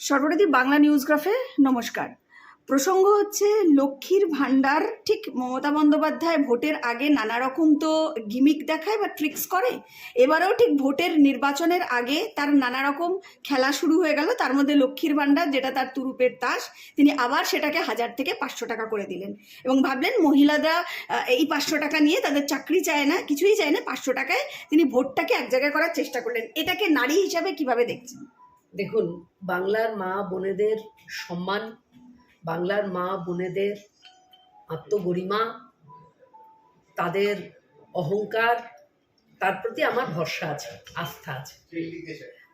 সর্বরীতি বাংলা নিউজগ্রাফে নমস্কার। প্রসঙ্গ হচ্ছে লক্ষ্মীর ভাণ্ডার। ঠিক মমতা বন্দ্যোপাধ্যায় ভোটের আগে নানা রকম তো গিমিক দেখায় বা ট্রিক্স করে, এবারেও ঠিক ভোটের নির্বাচনের আগে তার নানা রকম খেলা শুরু হয়ে গেল। তার মধ্যে লক্ষ্মীর ভাণ্ডার, যেটা তার তুরুপের তাস, তিনি আবার সেটাকে 1000 থেকে 500 টাকা করে দিলেন এবং ভাবলেন মহিলারা এই 500 টাকা নিয়ে তাদের চাকরি চায় না, কিছুই চায় না, 500 টাকায় তিনি ভোটটাকে এক জায়গায় করার চেষ্টা করলেন। এটাকে নারী হিসাবে কিভাবে দেখছেন? দেখুন, বাংলার মা বোনেদের সম্মান, বাংলার মা বোনেদের আত্মগরিমা, তাদের অহংকার, তার প্রতি আমার ভরসা আছে, আস্থা আছে।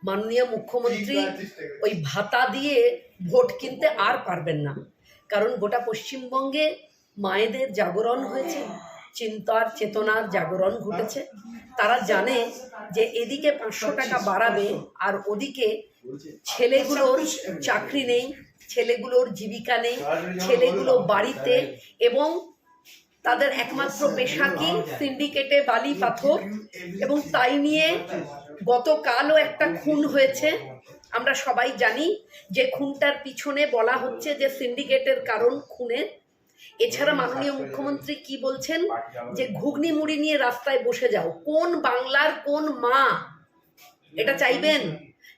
মাননীয় মুখ্যমন্ত্রী ওই ভাতা দিয়ে ভোট কিনতে আর পারবেন না, কারণ গোটা পশ্চিমবঙ্গে মায়েদের জাগরণ হয়েছে, চিন্তার চেতনার জাগরণ ঘটেছে। তারা জানে যে এদিকে 500 টাকা বাড়াবে আর ওদিকে ছেলেগুলোর চাকরি নেই, ছেলেগুলোর জীবিকা নেই, ছেলেগুলো বাড়িতে, এবং তাদের একমাত্র পেশা কি? সিন্ডিকেটে বালি পাথর। এবং তাই নিয়ে গতকালও একটা খুন হয়েছে। আমরা সবাই জানি যে খুনটার পিছনে বলা হচ্ছে যে সিন্ডিকেটের কারণ খুনের। এছাড়া মাননীয় মুখ্যমন্ত্রী কি বলছেন? যে ঘুগনি মুড়ি নিয়ে রাস্তায় বসে যাও। কোন বাংলার কোন মা এটা চাইবেন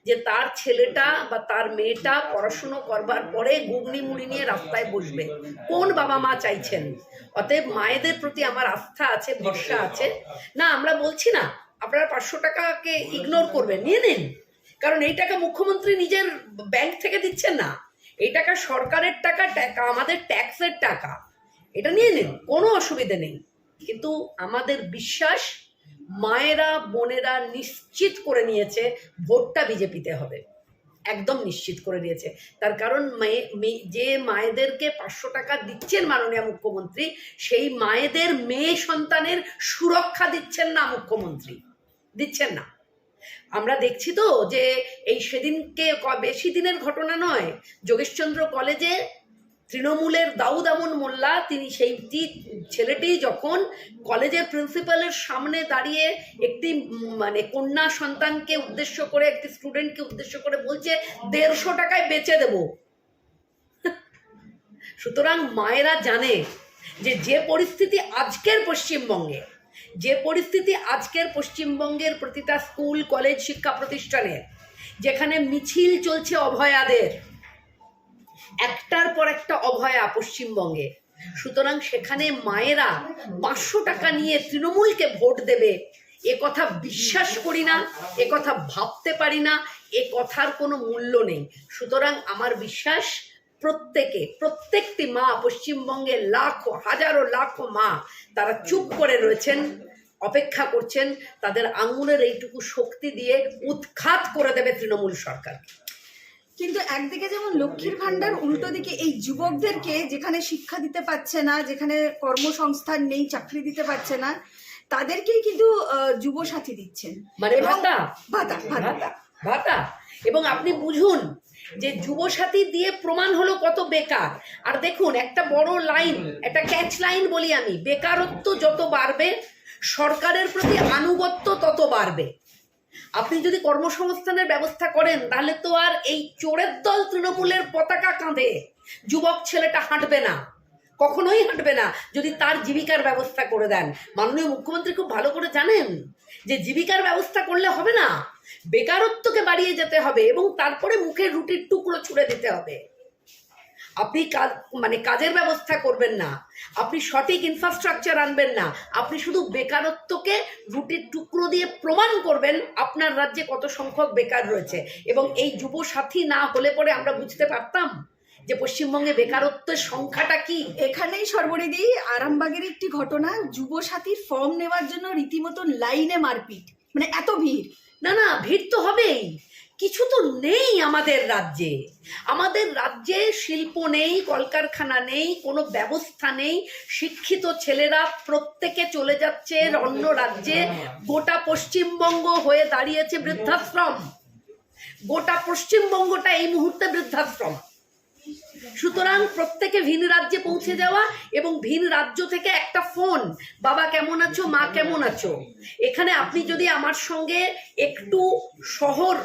যে তার ছেলেটা বা তার মেয়েটা পড়াশুনো করবার পরে ঘুগনি মুড়ি নিয়ে রাস্তায় বসবে? কোন বাবা মা চাইছেন? অতএব মায়েদের প্রতি আমার আস্থা আছে, ভরসা আছে। না, আমরা বলছি না আপনারা 500 টাকাকে ইগনোর করবেন, নিয়ে নিন, কারণ এই টাকা মুখ্যমন্ত্রী নিজের ব্যাংক থেকে দিচ্ছেন না, এই টাকা সরকারের টাকা, আমাদের ট্যাক্সের টাকা, এটা নিয়ে নিন, কোনো অসুবিধা নেই। কিন্তু আমাদের বিশ্বাস, মায়েরা বোনেরা নিশ্চিত করে নিয়েছে ভোটটা বিজেপিতে হবে, একদম নিশ্চিত করে নিয়েছে। তার কারণ যে মায়েদেরকে 500 টাকা দিচ্ছেন মাননীয় মুখ্যমন্ত্রী, সেই মায়েদের মেয়ে সন্তানের সুরক্ষা দিচ্ছেন না মুখ্যমন্ত্রী, দিচ্ছেন না। আমরা দেখছি তো যে এই সেদিনকে, বেশি দিনের ঘটনা নয়, যোগেশচন্দ্র কলেজে তৃণমূলের দাউদ আমন মোল্লা, তিনি সেইটি ছেলেটি যখন কলেজের প্রিন্সিপালের সামনে দাঁড়িয়ে একটি কন্যা সন্তানকে উদ্দেশ্য করে, একটি স্টুডেন্টকে উদ্দেশ্য করে বলছে 150 টাকায় বেচে দেব। সুতরাং মায়েরা জানে যে পরিস্থিতি আজকের পশ্চিমবঙ্গে, প্রতিটা স্কুল কলেজ শিক্ষা প্রতিষ্ঠানে যেখানে মিছিল চলছে অভয়াদের, একটার পর একটা অভয়া পশ্চিমবঙ্গে, সুতরাং সেখানে মায়েরা 500 টাকা নিয়ে তৃণমূলকে ভোট দেবে এ কথা বিশ্বাস করি না, এ কথা ভাবতে পারি না, এ কথার কোনো মূল্য নেই। সুতরাং আমার বিশ্বাস প্রত্যেকটি মা পশ্চিমবঙ্গে লাখো হাজারো লাখো মা তারা চুপ করে রয়েছেন, অপেক্ষা করছেন, তাদের আঙুলের এইটুকু শক্তি দিয়ে উৎখাত করে দেবে তৃণমূল সরকার। কিন্তু একদিকে যেমন লক্ষ্মীর ভাণ্ডার, উল্টো দিকে এই যুবকদেরকে যেখানে শিক্ষা দিতে পারছে না, যেখানে কর্মসংস্থান নেই, চাকরি দিতে পারছে না, তাদেরকেই কিন্তু যুবসাথী দিচ্ছেন, মানে ভাতা। এবং আপনি বুঝুন যে যুবসাথী দিয়ে প্রমাণ হলো কত বেকার। আর দেখুন, একটা বড় লাইন, একটা ক্যাচ লাইন বলি আমি, বেকারত্ব যত বাড়বে সরকারের প্রতি আনুগত্য তত বাড়বে। আপনি যদি কর্মসংস্থানের ব্যবস্থা করেন, তাহলে তো আর এই চোরের দল তৃণমূলের পতাকা কাঁধে যুবক ছেলেটা হাঁটবে না, কখনোই হাঁটবে না, যদি তার জীবিকার ব্যবস্থা করে দেন। মাননীয় মুখ্যমন্ত্রী খুব ভালো করে জানেন যে জীবিকার ব্যবস্থা করলে হবে না, বেকারত্বকে বাড়িয়ে যেতে হবে এবং তারপরে মুখের রুটির টুকরো ছুঁড়ে দিতে হবে। আপনি কাজের ব্যবস্থা করবেন না, আপনি সঠিক ইনফ্রাস্ট্রাকচার আনবেন না, আপনি শুধু বেকারত্বকে রুটির টুকরো দিয়ে প্রমাণ করবেন আপনার রাজ্যে কত সংখ্যক বেকার রয়েছে। এবং এই যুব সাথী না হলে পরে আমরা বুঝতে পারতাম যে পশ্চিমবঙ্গে বেকারত্বের সংখ্যাটা কি। এখানেই সর্বরিদি আরামবাগের একটি ঘটনা, যুব সাথীর ফর্ম নেওয়ার জন্য রীতিমতো লাইনে মারপিট, মানে এত ভিড়। না, ভিড় তো হবেই, কিছু তো নেই আমাদের রাজ্যে। আমাদের রাজ্যে শিল্প নেই, কলকারখানা নেই, কোনো ব্যবস্থা নেই, শিক্ষিত ছেলেরা প্রত্যেকে চলে যাচ্ছে অন্য রাজ্যে। গোটা পশ্চিমবঙ্গ হয়ে দাঁড়িয়েছে বৃদ্ধাশ্রম, গোটা পশ্চিমবঙ্গটা এই মুহূর্তে বৃদ্ধাশ্রম। সুতরাং প্রত্যেকে ভিন রাজ্যে পৌঁছে যাওয়া এবং ভিন রাজ্য থেকে একটা ফোন, বাবা কেমন আছো, মা কেমন আছো। এখানে আপনি যদি আমার সঙ্গে একটু শহর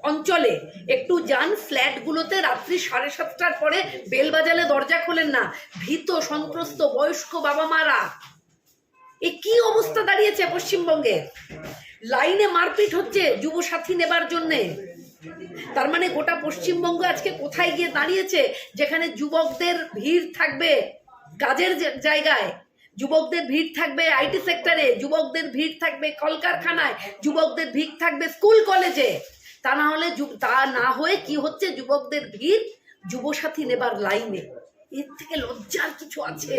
অঞ্চলে একটু যান, ফ্ল্যাটগুলোতে রাত্রি 7:30টার পরে বেল বাজালে দরজা খোলেন না, ভীত সন্ত্রস্ত বয়স্ক বাবা মারা। এ কি অবস্থা দাঁড়িয়েছে পশ্চিমবঙ্গে। লাইনে মারপিট হচ্ছে যুবসাথী নেবার জন্যে। তার মানে গোটা পশ্চিমবঙ্গ আজকে কোথায় গিয়ে দাঁড়িয়েছে, যেখানে যুবকদের ভিড় থাকবে কাজের জায়গায়, যুবকদের ভিড় থাকবে আইটি সেক্টরে, যুবকদের ভিড় থাকবে কলকারখানায়, যুবকদের ভিড় থাকবে স্কুল কলেজে। তা না হয়ে কি হচ্ছে, যুবকদের ভিড় যুবসাথী নেবার লাইনে। এর থেকে লজ্জার কিছু আছে?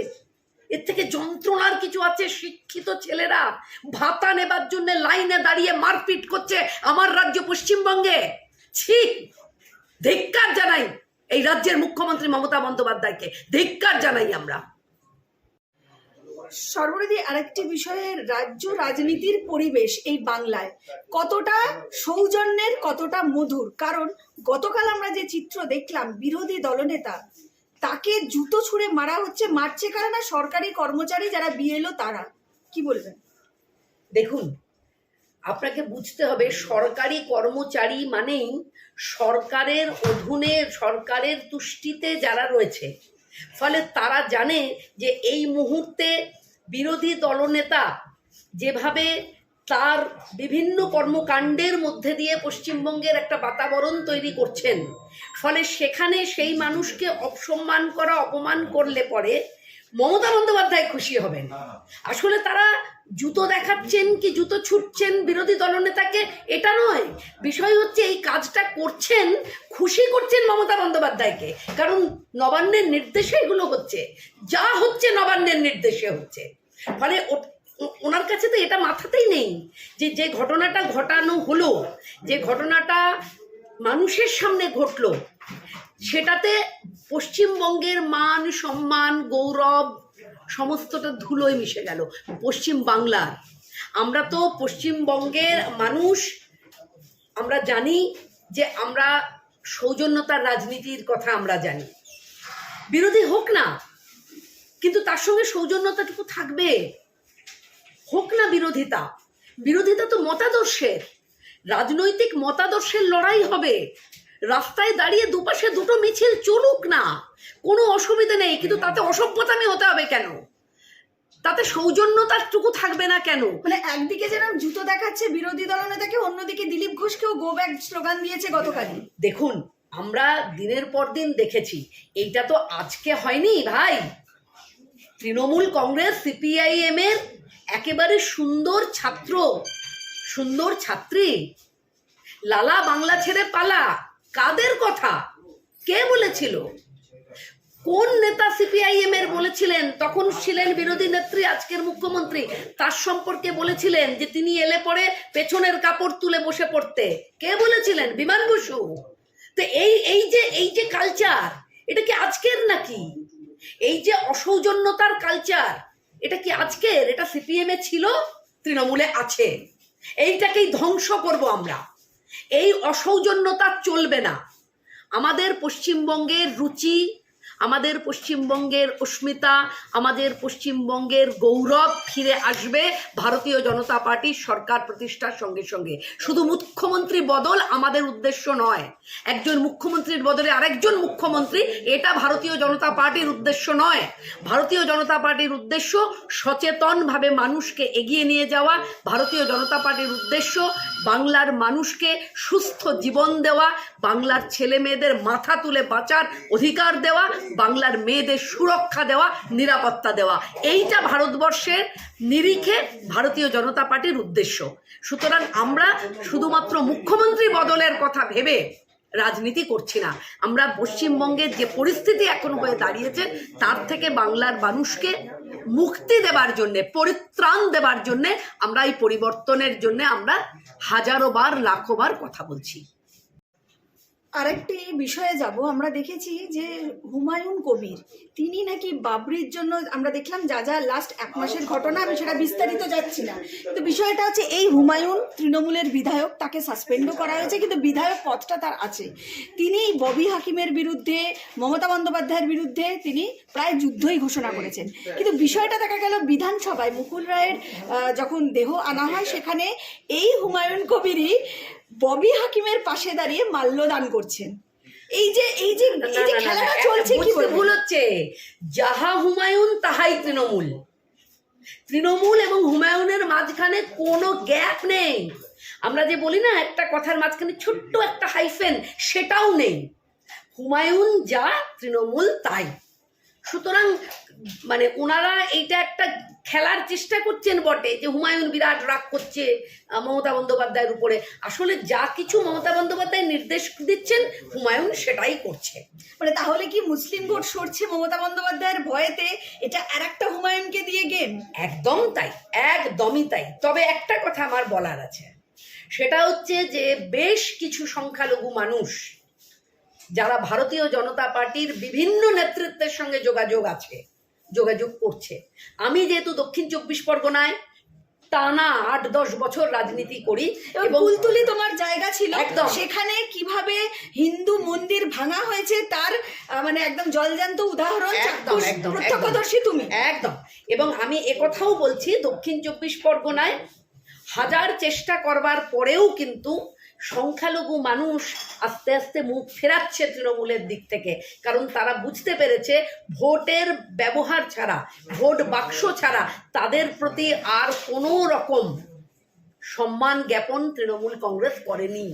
এর থেকে যন্ত্রণার কিছু আছে? শিক্ষিত ছেলেরা ভাতা নেবার জন্য লাইনে দাঁড়িয়ে মারপিট করছে আমার রাজ্য পশ্চিমবঙ্গে। ছি, ধিক্কার জানাই এই রাজ্যের মুখ্যমন্ত্রী মমতা বন্দ্যোপাধ্যায়কে, ধিক্কার জানাই আমরা। সর্বরীতি আরেকটি বিষয়ে, রাজ্য রাজনীতির পরিবেশ এই বাংলায় কতটা সৌজন্যের, কতটা মধুর। কারণ গতকাল আমরা যে চিত্র দেখলাম, বিরোধী দলনেতা তাকে জুতো ছুঁড়ে মারা হচ্ছে। মারছে কারা না, সরকারি কর্মচারী যারা বিএলও, তারা। কি বলবেন? দেখুন, আপনাকে বুঝতে হবে, সরকারি কর্মচারী মানেই সরকারের অধীনে, সরকারের তুষ্টিতে যারা রয়েছে। ফলে তারা জানে যে এই মুহূর্তে বিরোধী দলনেতা যেভাবে তার বিভিন্ন কর্মকাণ্ডের মধ্যে দিয়ে পশ্চিমবঙ্গের একটা বাতাবরণ তৈরি করছেন, ফলে সেখানে সেই মানুষকে অপসম্মান করা, অপমান করলে পরে মমতা বন্দ্যোপাধ্যায় খুশি হবেন। আসলে তারা জুতো দেখাচ্ছেন কি জুতো ছুটছেন বিরোধী দলনেতাকে, এটা নয়। বিষয় হচ্ছে এই কাজটা করছেন, খুশি করছেন মমতা বন্দ্যোপাধ্যায়কে। কারণ নবান্নের নির্দেশে এগুলো হচ্ছে, যা হচ্ছে নবান্নের নির্দেশে হচ্ছে। ফলে ওনার কাছে তো এটা মাথাতেই নেই যে যে ঘটনাটা ঘটানো হলো, যে ঘটনাটা মানুষের সামনে ঘটলো, সেটাতে পশ্চিমবঙ্গের মান সম্মান গৌরব সমস্তটা ধুলোয় মিশে গেল। পশ্চিম বাংলার, আমরা তো পশ্চিমবঙ্গের মানুষ, আমরা জানি যে আমরা সৌজন্যতার রাজনীতির কথা আমরা জানি। বিরোধী হোক না, কিন্তু তার সঙ্গে সৌজন্যতাটুকু থাকবে। হোক না বিরোধিতা, বিরোধিতা তো মতাদর্শের, রাজনৈতিক মতাদর্শের লড়াই হবে। রাস্তায় দাঁড়িয়ে দুপাশে দুটো মিছিল চলুক না, কোনো অসুবিধা নেই, কিন্তু তাতে অসভ্যতামি হতে হবে কেন? তাতে সৌজন্যতাটুকু থাকবে না কেন? মানে একদিকে যেরকম জুতো দেখাচ্ছে বিরোধী দলনেতাকে, অন্যদিকে দিলীপ ঘোষকেও গো ব্যাক স্লোগান দিয়েছে গতকালই। দেখুন, আমরা দিনের পর দিন দেখেছি, এইটা তো আজকে হয়নি ভাই। তৃণমূল কংগ্রেস, সিপিআইএম এর একেবারে সুন্দর ছাত্র, সুন্দর ছাত্রী, লালা বাংলা ছেড়ে পালা, কাদের কথা? কে বলেছিল? কোন নেতা সিপিআইএম এর বলেছিলেন? তখন ছিলেন বিরোধী নেত্রী, আজকের মুখ্যমন্ত্রী। তার সম্পর্কে বলেছিলেন যে তিনি এলে পরে পেছনের কাপড় তুলে বসে পড়তে। কে বলেছিলেন? বিমান বসু। তো এই যে কালচার, এটা কি আজকের নাকি? এই যে অসৌজন্যতার কালচার, এটা কি আজকের? এটা সিপিএম এ ছিল, তৃণমূলে আছে। এইটাকেই ধ্বংস করব আমরা। এই অসৌজন্যতা চলবে না। আমাদের পশ্চিমবঙ্গের রুচি, আমাদের পশ্চিমবঙ্গের অস্মিতা, আমাদের পশ্চিমবঙ্গের গৌরব ফিরে আসবে ভারতীয় জনতা পার্টির সরকার প্রতিষ্ঠার সঙ্গে সঙ্গে। শুধু মুখ্যমন্ত্রী বদল আমাদের উদ্দেশ্য নয়, একজন মুখ্যমন্ত্রীর বদলে আরেকজন মুখ্যমন্ত্রী, এটা ভারতীয় জনতা পার্টির উদ্দেশ্য নয়। ভারতীয় জনতা পার্টির উদ্দেশ্য সচেতনভাবে মানুষকে এগিয়ে নিয়ে যাওয়া। ভারতীয় জনতা পার্টির উদ্দেশ্য বাংলার মানুষকে সুস্থ জীবন দেওয়া, বাংলার ছেলে মেয়েদের মাথা তুলে বাঁচার অধিকার দেওয়া, বাংলার মেয়েদের সুরক্ষা দেওয়া, নিরাপত্তা দেওয়া। এইটা ভারতবর্ষের নিরিখে ভারতীয় জনতা পার্টির উদ্দেশ্য। সুতরাং আমরা শুধুমাত্র মুখ্যমন্ত্রী বদলের কথা ভেবে রাজনীতি করছি না। আমরা পশ্চিমবঙ্গের যে পরিস্থিতি এখন হয়ে দাঁড়িয়েছে, তার থেকে বাংলার মানুষকে মুক্তি দেবার জন্যে, পরিত্রাণ দেবার জন্যে আমরা এই পরিবর্তনের জন্যে আমরা হাজারো বার, লাখো বার কথা বলছি। আরেকটি বিষয়ে যাব। আমরা দেখেছি যে হুমায়ুন কবির তিনি নাকি বাবরির জন্য, আমরা দেখলাম যা যা লাস্ট 1 মাসের ঘটনা, আমি সেটা বিস্তারিত যাচ্ছি না, কিন্তু বিষয়টা হচ্ছে এই হুমায়ুন তৃণমূলের বিধায়ক, তাকে সাসপেন্ডও করা হয়েছে, কিন্তু বিধায়ক পদটা তার আছে। তিনি ববি হাকিমের বিরুদ্ধে, মমতা বন্দ্যোপাধ্যায়ের বিরুদ্ধে তিনি প্রায় যুদ্ধই ঘোষণা করেছেন। কিন্তু বিষয়টা দেখা গেল বিধানসভায় মুকুল রায়ের যখন দেহ আনা হয়, সেখানে এই হুমায়ুন কবিরই ববি হাকিমের পাশে দাঁড়িয়ে মাল্যদান করছেন। এই যে খেলাটা চলছে, কি বলবো? ভুল হচ্ছে, যাহা হুমায়ুন তাহাই তৃণমূল। তৃণমূল এবং হুমায়ুনের মাঝখানে কোনো গ্যাপ নেই। আমরা যে বলি না একটা কথার মাঝখানে ছোট্ট একটা হাইফেন, সেটাও নেই। হুমায়ুন যা, তৃণমূল তাই। সুতরাং মানে ওনারা এইটা একটা খেলার চেষ্টা করছেন বটে, যে হুমায়ুন বিরাট রাগ করছে মমতা বন্দ্যোপাধ্যায়ের উপরে। আসলে যা কিছু মমতা বন্দ্যোপাধ্যায় নির্দেশ দিচ্ছেন, হুমায়ুন সেটাই করছে। মানে তাহলে কি মুসলিম ভোট সরছে মমতা বন্দ্যোপাধ্যায়ের ভয়েতে? এটা আর একটা হুমায়ুনকে দিয়ে গেম। একদম তাই, একদমই তাই। তবে একটা কথা আমার বলার আছে, সেটা হচ্ছে যে বেশ কিছু সংখ্যালঘু মানুষ যারা ভারতীয় জনতা পার্টির বিভিন্ন নেতৃত্বের সঙ্গে যোগাযোগ করছে। আমি যেহেতু দক্ষিণ 24 পরগনায় টানা 8-10 বছর রাজনীতি করি, এবং কুলতুলি তোমার জায়গা ছিল, একদম সেখানে কিভাবে হিন্দু মন্দির ভাঙা হয়েছে তার মানে একদম জলজান্ত উদাহরণ, প্রত্যক্ষদর্শী তুমি। একদম। এবং আমি একথাও বলছি, দক্ষিণ 24 পরগনায় হাজার চেষ্টা করবার পরেও কিন্তু সংখ্যালঘু মানুষ আস্তে আস্তে মুখ ফেরাচ্ছে তৃণমূলের দিক থেকে। কারণ তারা বুঝতে পেরেছে ভোটের ব্যবহার ছাড়া, ভোট বাক্স ছাড়া তাদের প্রতি আর কোনো রকম সম্মান জ্ঞাপন তৃণমূল কংগ্রেস করেনি।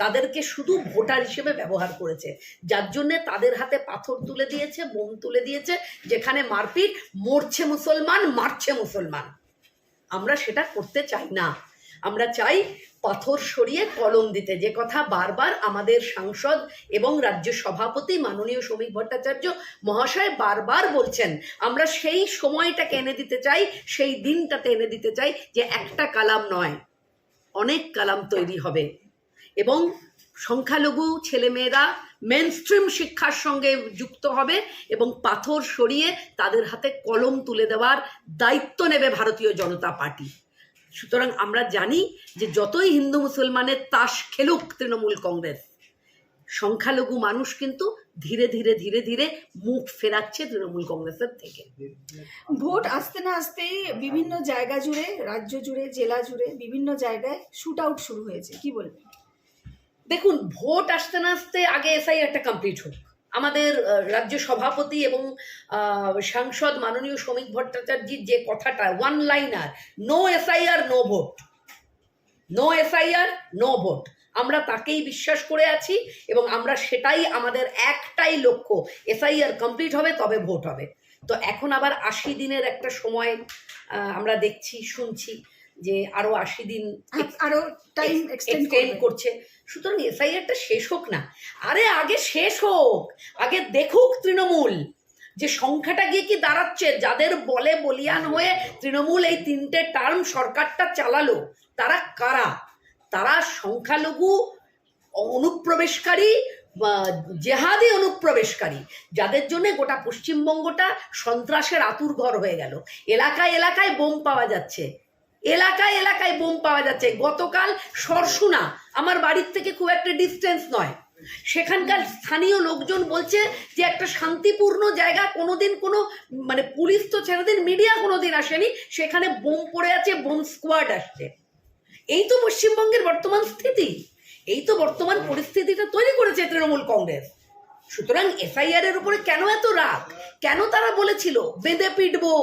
তাদেরকে শুধু ভোটার হিসেবে ব্যবহার করেছে, যার জন্যে তাদের হাতে পাথর তুলে দিয়েছে, বোম তুলে দিয়েছে। যেখানে মারপিট, মরছে মুসলমান, মারছে মুসলমান। আমরা সেটা করতে চাই না। আমরা চাই পাথর সরিয়ে কলম দিতে, যে কথা বারবার আমাদের সাংসদ এবং রাজ্য সভাপতি মাননীয় শ্রমিক ভট্টাচার্য মহাশয় বারবার বলছেন। আমরা সেই সময়টাকে এনে দিতে চাই, সেই দিনটাতে এনে দিতে চাই যে একটা কালাম নয়, অনেক কালাম তৈরি হবে এবং সংখ্যালঘু ছেলেমেয়েরা মেনস্ট্রিম শিক্ষার সঙ্গে যুক্ত হবে এবং পাথর সরিয়ে তাদের হাতে কলম তুলে দেওয়ার দায়িত্ব নেবে ভারতীয় জনতা পার্টি। সুতরাং আমরা জানি যে যতই হিন্দু মুসলমানের তাস খেলুক তৃণমূল কংগ্রেস, সংখ্যালঘু মানুষ কিন্তু ধীরে ধীরে ধীরে ধীরে মুখ ফেরাচ্ছে তৃণমূল কংগ্রেসের থেকে। ভোট আসতে না আসতেই বিভিন্ন জায়গা জুড়ে, রাজ্য জুড়ে, জেলা জুড়ে বিভিন্ন জায়গায় শুট আউট শুরু হয়েছে, কি বলবেন? দেখুন, ভোট আসতে না আসতে আগে এসআইআরটা কমপ্লিট হোক। আমাদের রাজ্য সভাপতি এবং সাংসদ মাননীয় শ্রমিক ভট্টাচার্যের যে কথাটা, one liner, no SIR no vote, no SIR no vote, আমরা তাকেই বিশ্বাস করে আছি এবং আমরা সেটাই, আমাদের একটাই লক্ষ্য, এসআইআর কমপ্লিট হবে তবে ভোট হবে। তো এখন আবার 80 দিনের একটা সময় আমরা দেখছি, শুনছি যে আরো 80 দিন আরো টাইম এক্সটেন্ড করছে। সুতরাং এসআইআরটা শেষ হোক না, আরে আগে শেষ হোক, আগে দেখুক তৃণমূল যে সংখ্যাটা গিয়ে কি দাঁড়াচ্ছে। যাদের বলে বলিয়ান হয়ে তৃণমূল এই 3টে টার্ম সরকারটা চালালো, তারা কারা? তারা সংখ্যালঘু অনুপ্রবেশকারী, জেহাদি অনুপ্রবেশকারী, যাদের জন্য গোটা পশ্চিমবঙ্গটা সন্ত্রাসের আতুর ঘর হয়ে গেল। এলাকায় এলাকায় বোম পাওয়া যাচ্ছে, এলাকায় এলাকায় বোম পাওয়া যাচ্ছে। গতকাল সরসুনা, আমার বাড়ির থেকে খুব একটা ডিস্টেন্স নয়, সেখানকার স্থানীয় লোকজন বলছে যে একটা শান্তিপূর্ণ জায়গা, কোনোদিন কোনো মানে পুলিশ তো ছেড়ে দিন, মিডিয়া কোনোদিন আসেনি, সেখানে বোম পড়ে আছে, বোম স্কোয়াড আসছে। এই তো পশ্চিমবঙ্গের বর্তমান স্থিতি, এই তো বর্তমান পরিস্থিতিটা তৈরি করেছে তৃণমূল কংগ্রেস। সুতরাং এসআইআর এর উপরে কেন এত রাগ? কেন তারা বলেছিল বেঁধে পিটবো,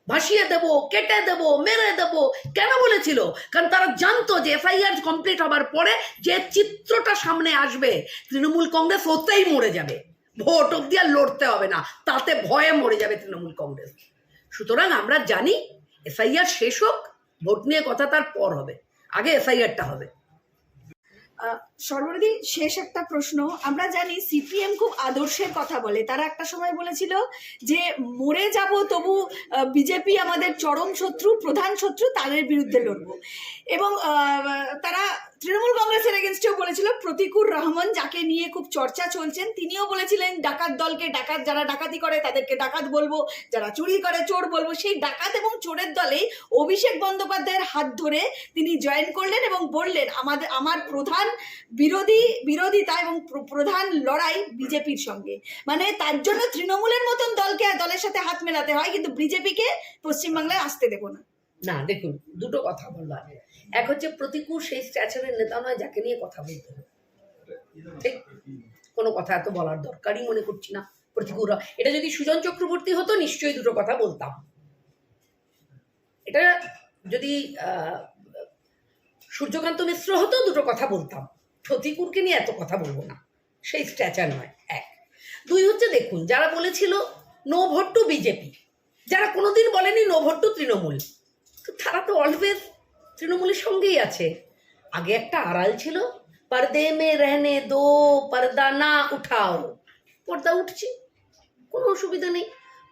ভাসিয়ে দেবো, কেটে দেবো, মেরে দেবো? কেন বলেছিল? কারণ তারা জানতো যে এফআইআর কমপ্লিট হবার পরে যে চিত্রটা সামনে আসবে, তৃণমূল কংগ্রেস ওতেই মরে যাবে, ভোট অব্দি আর লড়তে হবে না, তাতে ভয়ে মরে যাবে তৃণমূল কংগ্রেস। সুতরাং আমরা জানি এফআইআর শেষ হোক, ভোট নিয়ে কথা তার পর হবে, আগে এফআইআরটা হবে। সর্বরদি শেষ একটা প্রশ্ন, আমরা জানি সিপিএম খুব আদর্শের কথা বলে, তারা একটা সময় বলেছিল যে মরে যাব তবু বিজেপি আমাদের চরম শত্রু, প্রধান শত্রু, তাদের বিরুদ্ধে লড়ব। এবং তারা তৃণমূল কংগ্রেসের এগেনস্টেও বলেছিল প্রতিকুর রহমান, যাকে নিয়ে খুব চর্চা চলছেন, তিনিও বলেছিলেন ডাকাত দলকে ডাকাত, যারা ডাকাতি করে তাদেরকে ডাকাত বলবো, যারা চুরি করে চোর বলবো। সেই ডাকাত এবং চোরের দলে অভিষেক বন্দ্যোপাধ্যায়ের হাত ধরে তিনি জয়েন করলেন এবং বললেন আমার প্রধান বিরোধিতা এবং প্রধান লড়াই বিজেপির সঙ্গে। মানে তার জন্য তৃণমূলের মতন দলের সাথে হাত মেলাতে হয়, কিন্তু বিজেপিকে পশ্চিমবাংলায় আসতে দেবো না। না, দেখুন, দুটো কথা বলবার। এক হচ্ছে প্রতিকূল সেই স্ট্যাচারের নেতা নয় যাকে নিয়ে কথা বলতে হবে, ঠিক? কোনো কথা এত বলার দরকারই মনে করছি না। প্রতিকূল, এটা যদি সুজন চক্রবর্তী হতো নিশ্চয়ই দুটো কথা বলতাম। এটা যদি সূর্যকান্ত মিশ্র হতো দুটো কথা বলতাম। প্রতিকূলকে নিয়ে এত কথা বলবো না, সেই স্ট্যাচার নয়। এক। দুই হচ্ছে, দেখুন, যারা বলেছিল নো ভোট টু বিজেপি, যারা কোনোদিন বলেনি নো ভোট টু তৃণমূল, তো তারা তো অলওয়েজ তৃণমূলের সঙ্গেই আছে। আগে একটা আড়াল ছিল, পর্দে মে রহনে দো, পর্দা না উঠাও। পর্দা উঠছে, কোনো অসুবিধা নেই।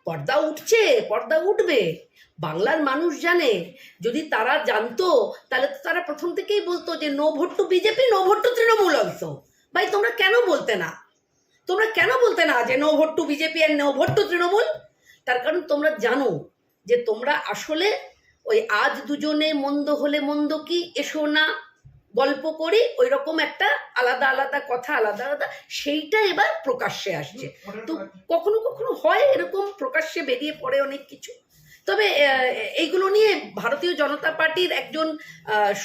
পর্দা উঠছে, পর্দা উঠবে। বাংলার মানুষ জানে, যদি তারা জানতো তাহলে তো তারা প্রথম থেকেই বলতো যে no vote to BJP, no vote to Trinamool also. ভাই, তোমরা কেন বলতে না? তোমরা কেন বলতে না যে নো ভোট টু বিজেপি আর নো ভোট টু তৃণমূল? তার কারণ তোমরা জানো যে তোমরা আসলে ওই আজ দুজনে মন্দ হলে মন্দ কি এসো না গল্প করি, ওই রকম একটা আলাদা আলাদা কথা, আলাদা আলাদা, সেইটা এবার প্রকাশ্যে আসছে। তো কখনো কখনো হয় এরকম, প্রকাশ্যে বেরিয়ে পড়ে অনেক কিছু। তবে এইগুলো নিয়ে ভারতীয় জনতা পার্টির একজন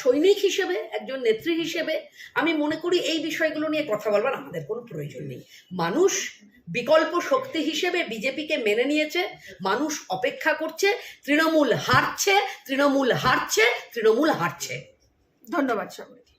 সৈনিক হিসেবে, একজন নেত্রী হিসেবে আমি মনে করি এই বিষয়গুলো নিয়ে কথা বলবার আমাদের কোনো প্রয়োজন নেই। মানুষ বিকল্প শক্তি হিসেবে বিজেপিকে মেনে নিয়েছে, মানুষ অপেক্ষা করছে। তৃণমূল হারছে, তৃণমূল হারছে, তৃণমূল হারছে। ধন্যবাদ সবাইকে।